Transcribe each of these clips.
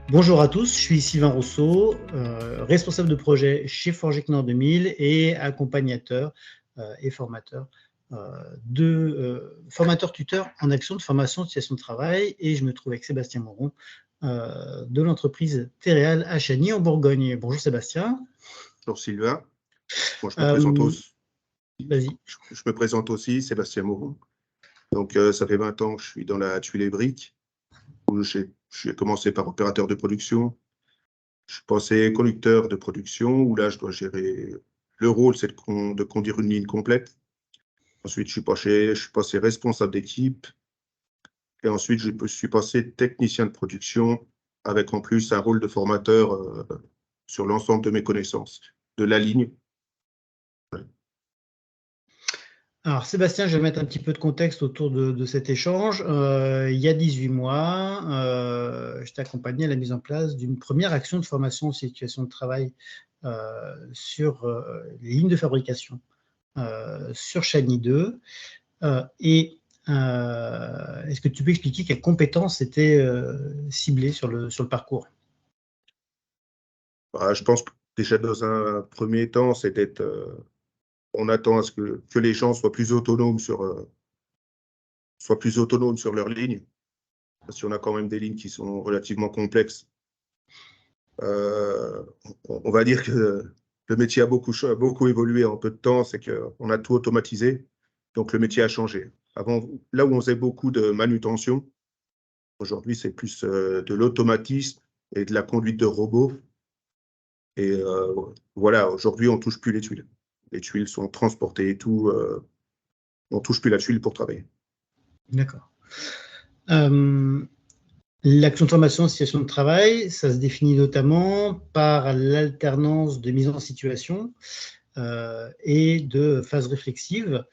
Bonjour à tous, je suis Sylvain Rousseau, responsable de projet chez Forgic Nord 2000 et accompagnateur et formateur formateur tuteur en action de formation de situation de travail, et je me trouve avec Sébastien Moron de l'entreprise Terreal à Chagny en Bourgogne. Bonjour Sébastien. Bonjour Sylvain. Moi, je me présente aussi. Vas-y. Je me présente aussi, Sébastien Moron. Donc, ça fait 20 ans que je suis dans la tuile et briques, où j'ai commencé par opérateur de production. Je suis passé conducteur de production, où là, je dois gérer. Le rôle, c'est de conduire une ligne complète. Ensuite, je suis passé responsable d'équipe. Et ensuite, je suis passé technicien de production, avec en plus un rôle de formateur sur l'ensemble de mes connaissances, de la ligne. Alors Sébastien, je vais mettre un petit peu de contexte autour de cet échange. Il y a 18 mois, je t'ai accompagné à la mise en place d'une première action de formation en situation de travail sur les lignes de fabrication sur Chagny 2. Est-ce que tu peux expliquer quelles compétences étaient ciblées sur le parcours? Je pense que déjà dans un premier temps, c'est d'être. On attend à ce que les gens soient plus autonomes sur leur ligne, parce qu'on a quand même des lignes qui sont relativement complexes. On va dire que le métier a beaucoup évolué en peu de temps, c'est qu'on a tout automatisé, donc le métier a changé. Avant, là où on faisait beaucoup de manutention, aujourd'hui, c'est plus de l'automatisme et de la conduite de robots. Et voilà, aujourd'hui, on ne touche plus les tuiles. Les tuiles sont transportées et tout. On ne touche plus la tuile pour travailler. D'accord. L'action de formation en situation de travail, ça se définit notamment par l'alternance de mise en situation et de phase réflexive.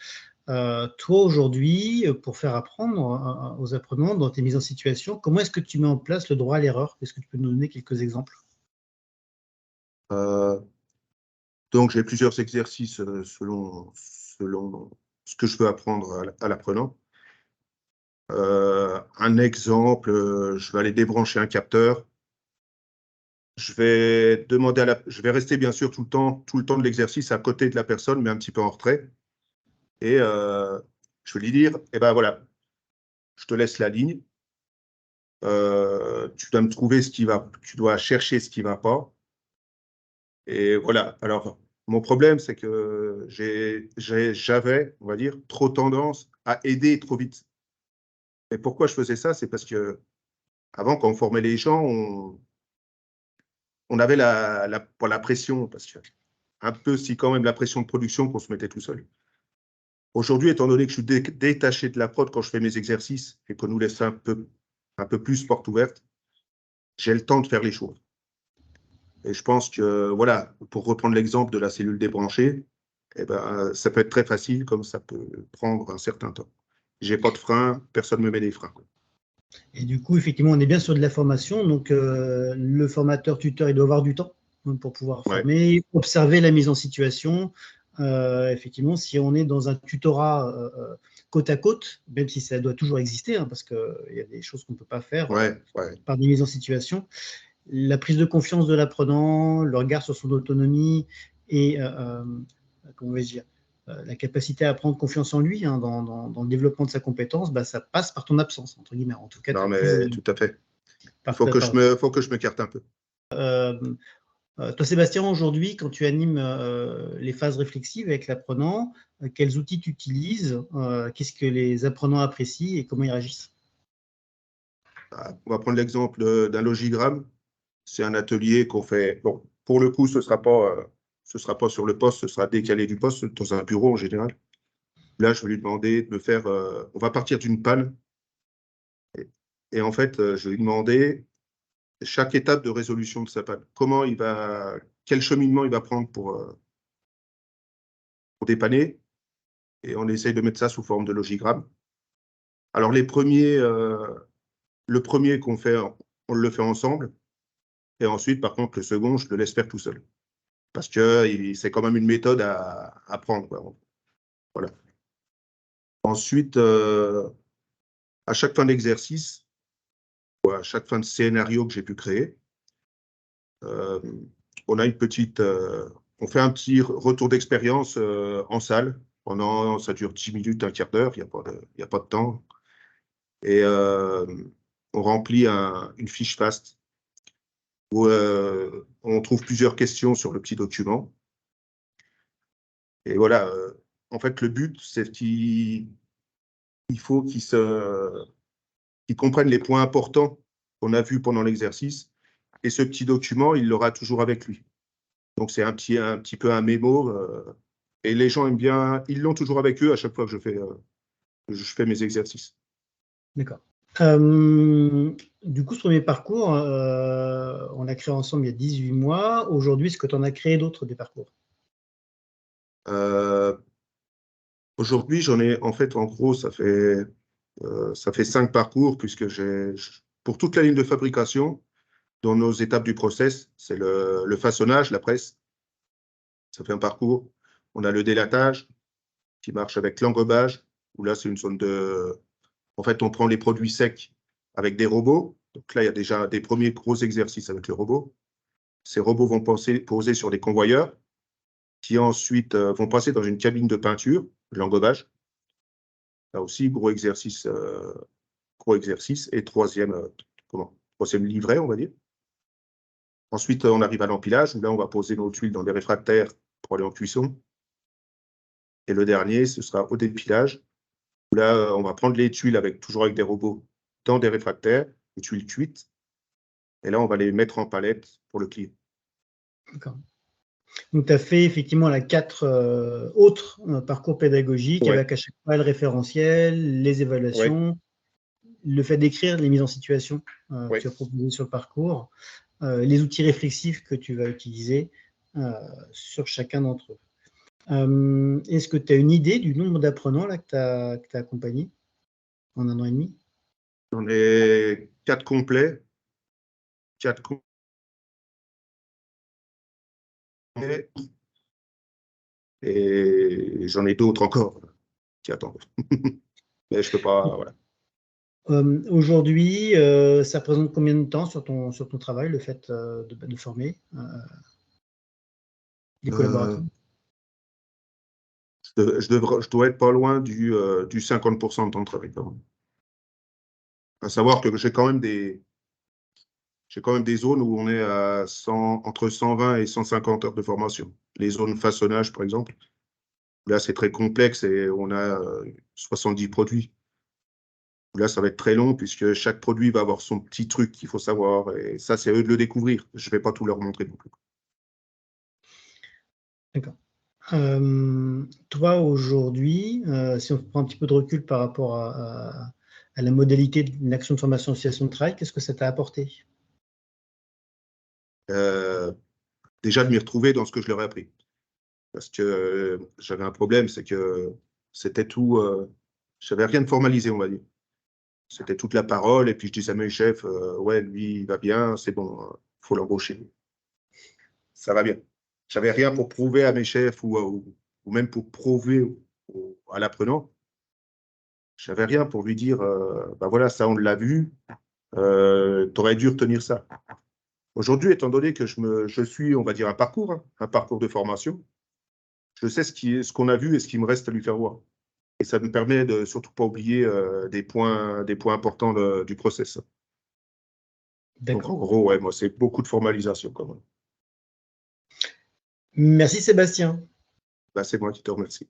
Toi, aujourd'hui, pour faire apprendre aux apprenants dans tes mises en situation, comment est-ce que tu mets en place le droit à l'erreur? Est-ce que tu peux nous donner quelques exemples? Donc, j'ai plusieurs exercices selon ce que je veux apprendre à l'apprenant. Un exemple, je vais aller débrancher un capteur. Je vais rester bien sûr tout le temps de l'exercice à côté de la personne, mais un petit peu en retrait. Et je vais lui dire, eh ben voilà, je te laisse la ligne. Tu dois me trouver ce qui va, tu dois chercher ce qui ne va pas. Et voilà. Alors, mon problème, c'est que j'avais, on va dire, trop tendance à aider trop vite. Et pourquoi je faisais ça? C'est parce que avant, quand on formait les gens, on avait pas la pression, parce que un peu, si quand même, la pression de production qu'on se mettait tout seul. Aujourd'hui, étant donné que je suis détaché de la prod quand je fais mes exercices et qu'on nous laisse un peu plus porte ouverte, j'ai le temps de faire les choses. Et je pense que, voilà, pour reprendre l'exemple de la cellule débranchée, eh ben, ça peut être très facile, comme ça peut prendre un certain temps. J'ai pas de frein, personne ne me met des freins. Et du coup, effectivement, on est bien sur de la formation. Donc, le formateur tuteur, il doit avoir du temps pour pouvoir former, observer la mise en situation. Effectivement, si on est dans un tutorat côte à côte, même si ça doit toujours exister, hein, parce qu'il y a des choses qu'on ne peut pas faire par des mises en situation, la prise de confiance de l'apprenant, le regard sur son autonomie et, comment vais-je dire, la capacité à prendre confiance en lui dans le développement de sa compétence, ça passe par ton absence, entre guillemets. En tout cas, non, mais tout à fait. Il faut que je m'écarte un peu. Toi, Sébastien, aujourd'hui, quand tu animes les phases réflexives avec l'apprenant, quels outils tu utilises? Qu'est-ce que les apprenants apprécient et comment ils réagissent? On va prendre l'exemple d'un logigramme. C'est un atelier qu'on fait. Bon, pour le coup, ce sera pas sur le poste, ce sera décalé du poste, dans un bureau en général. Là, je vais lui demander de me faire. On va partir d'une panne. Et en fait, je vais lui demander chaque étape de résolution de sa panne. Quel cheminement il va prendre pour dépanner. Et on essaye de mettre ça sous forme de logigramme. Alors, le premier qu'on fait, on le fait ensemble. Et ensuite, par contre, le second, je le laisse faire tout seul. Parce que c'est quand même une méthode à apprendre. Voilà. Ensuite, à chaque fin d'exercice, ou à chaque fin de scénario que j'ai pu créer, on a une petite, on fait un petit retour d'expérience en salle. Ça dure 10 minutes, un quart d'heure, il n'y a pas de temps. Et on remplit une fiche FAST où on trouve plusieurs questions sur le petit document. Et voilà, en fait, le but, c'est qu'il faut qu'ils comprennent les points importants qu'on a vus pendant l'exercice. Et ce petit document, il l'aura toujours avec lui. Donc, c'est un petit peu un mémo. Et les gens aiment bien, ils l'ont toujours avec eux à chaque fois que je fais mes exercices. D'accord. Du coup, ce premier parcours, on l'a créé ensemble il y a 18 mois. Aujourd'hui, est-ce que tu en as créé d'autres des parcours? Aujourd'hui, j'en ai, en fait, en gros, ça fait 5 parcours, puisque pour toute la ligne de fabrication, dans nos étapes du process, c'est le façonnage, la presse. Ça fait un parcours. On a le délatage, qui marche avec l'engobage, où là, c'est une zone de... En fait, on prend les produits secs avec des robots. Donc là, il y a déjà des premiers gros exercices avec le robot. Ces robots vont poser sur des convoyeurs, qui ensuite vont passer dans une cabine de peinture, l'engobage. Là aussi, gros exercice. Et troisième livret, on va dire. Ensuite, on arrive à l'empilage, où là, on va poser nos tuiles dans des réfractaires pour aller en cuisson. Et le dernier, ce sera au dépilage, où là, on va prendre les tuiles toujours avec des robots dans des réfractaires, les tuiles cuites. Et là, on va les mettre en palette pour le client. D'accord. Donc, tu as fait effectivement 4 autres parcours pédagogiques, avec à chaque fois le référentiel, les évaluations, le fait d'écrire les mises en situation que tu as proposées sur le parcours, les outils réflexifs que tu vas utiliser sur chacun d'entre eux. Est-ce que tu as une idée du nombre d'apprenants que tu as accompagnés en 1 an et demi? J'en ai 4 complets. 4 complets. Et j'en ai d'autres encore qui attendent. Mais je ne peux pas, voilà. Aujourd'hui, ça représente combien de temps sur ton travail, le fait de former des collaborateurs? Je dois être pas loin du 50% de temps de travail. À savoir que j'ai quand même des zones où on est à entre 120 et 150 heures de formation. Les zones façonnage, par exemple, là, c'est très complexe et on a 70 produits. Là, ça va être très long puisque chaque produit va avoir son petit truc qu'il faut savoir. Et ça, c'est à eux de le découvrir. Je ne vais pas tout leur montrer non plus. D'accord. Toi, aujourd'hui, si on prend un petit peu de recul par rapport à la modalité d'une action de formation association de travail, qu'est-ce que ça t'a apporté? Déjà, de m'y retrouver dans ce que je leur ai appris. Parce que j'avais un problème, c'est que c'était tout... je n'avais rien de formalisé, on va dire. C'était toute la parole, et puis je disais à mes chefs, ouais, lui, il va bien, c'est bon, il faut l'embaucher. Ça va bien. J'avais rien pour prouver à mes chefs ou même pour prouver à l'apprenant. J'avais rien pour lui dire, ben voilà, ça, on l'a vu, tu aurais dû retenir ça. Aujourd'hui, étant donné que je suis, on va dire, un parcours de formation, je sais ce qu'on a vu et ce qu'il me reste à lui faire voir. Et ça me permet de surtout pas oublier des points importants du process. Donc, en gros, ouais, moi, c'est beaucoup de formalisation quand même. Merci Sébastien. Ben, c'est moi qui te remercie.